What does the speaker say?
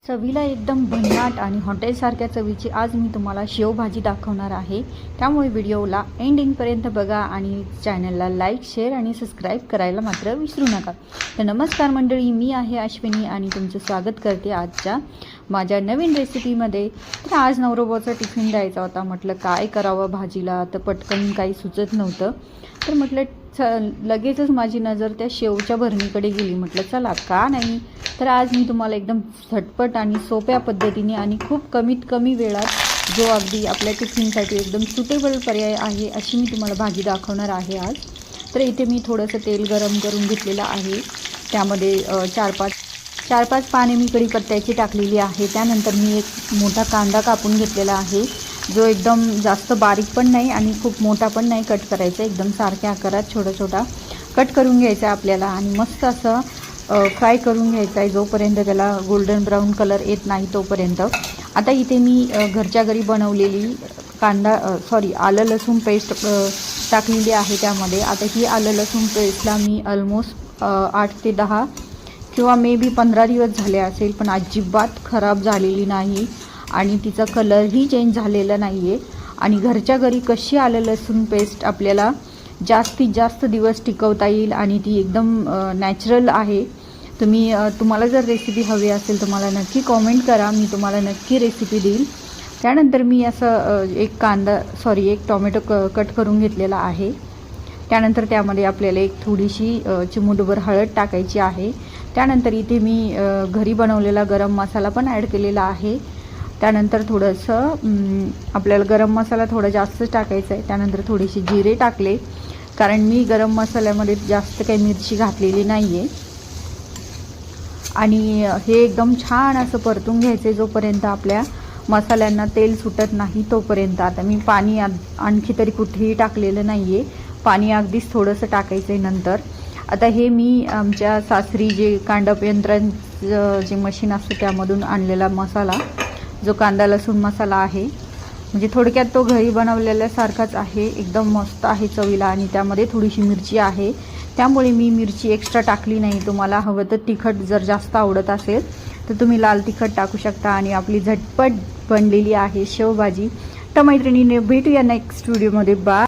चवीला एकदम भन्नाट आणि हॉटेलसारख्या चवीची आज मी तुम्हाला शेवभाजी दाखवणार आहे। त्यामुळे व्हिडिओला एंडिंगपर्यंत बघा आणि चॅनलला लाईक, शेअर आणि सबस्क्राईब करायला मात्र विसरू नका। तर नमस्कार मंडळी, मी आहे अश्विनी आणि तुमचं स्वागत करते आजच्या माझ्या नवीन रेसिपीमध्ये। तर आज नवरोबाचा टिफिन द्यायचा होता, म्हटलं काय करावं भाजीला, तर पटकन काही सुचत नव्हतं। तर म्हटलं लगेचच माझी नजर त्या शेवच्या भरणीकडे गेली। म्हटलं चला का नाही, तर आज मी तुम्हाला एकदम झटपट आणि सोप्या पद्धतीने आणि खूप कमीत कमी वेळात जो अगदी आपल्या टिफिनसाठी एकदम सुटेबल पर्याय आहे अशी मी तुम्हाला भाजी दाखवणार आहे आज। तर इथे मी थोडंसं तेल गरम करून घेतलेलं आहे, त्यामध्ये चार पाच पाने मी कढीपत्त्याची टाकलेली आहे। त्यानंतर मी एक मोठा कांदा कापून घेतलेला आहे, जो एकदम जास्त बारीक पण नाही आणि खूप मोठा पण नाही कट करायचा, एकदम सारख्या आकारात छोटा छोटा कट करून घ्यायचा आपल्याला आणि मस्त असं फ्राय करून घ्यायचा आहे जोपर्यंत त्याला गोल्डन ब्राऊन कलर येत नाही तोपर्यंत। आता इथे मी घरच्या घरी बनवलेली आलं लसूण पेस्ट टाकलेली आहे त्यामध्ये। आता ही आलं लसूण पेस्टला मी ऑलमोस्ट 8 ते 10 किंवा मे बी 15 दिवस झाले असेल, पण अजिबात खराब झालेली नाही आणि तिचा कलरही चेंज झालेला नाही आहे। आणि घरच्या घरी कशी आलं लसूण पेस्ट आपल्याला जास्तीत जास्त दिवस टिकवता येईल आणि ती एकदम नॅचरल आहे। तुम्हाला जर रेसिपी हवी असेल तर मला नक्की कॉमेंट करा, मी तुम्हाला नक्की रेसिपी देईल। त्यानंतर मी असं एक टोमॅटो कट करून घेतलेला आहे। त्यानंतर त्यामध्ये आपल्याला एक थोडीशी चिमूटभर हळद टाकायची आहे। त्यानंतर इथे मी घरी बनवलेला गरम मसाला पण ॲड केलेला आहे। त्यानंतर थोडंसं आपल्याला गरम मसाला थोडा जास्तच टाकायचा आहे। त्यानंतर थोडेसे जिरे टाकले, कारण मी गरम मसाल्यामध्ये जास्त काही मिरची घातलेली नाही आहे। आणि हे एकदम छान असं परतून घ्यायचे जोपर्यंत आपल्या मसाल्यांना तेल सुटत नाही तोपर्यंत। आता मी पाणी आणखी तरी कुठेही टाकलेलं नाही आहे, पाणी अगदीच थोडंसं टाकायचं आहे नंतर। आता हे मी आमच्या सासरी जे कांडप यंत्रांचं जे मशीन असतं त्यामधून आणलेला मसाला, जो कांदा लसूण मसाला आहे, म्हणजे थोडक्यात तो घरी बनवलेल्यासारखाच आहे, एकदम मस्त आहे चवीला। आणि त्यामध्ये थोडीशी मिरची आहे, त्यामुळे मी मिरची एक्स्ट्रा टाकली नाही। तुम्हाला हवं तर तिखट जर जास्त आवडत असेल तर तुम्ही लाल तिखट टाकू शकता। आणि आपली झटपट बनलेली आहे शेवभाजी। तर मैत्रिणींनो, भेटूया नेक्स्ट व्हिडिओमध्ये। बाय।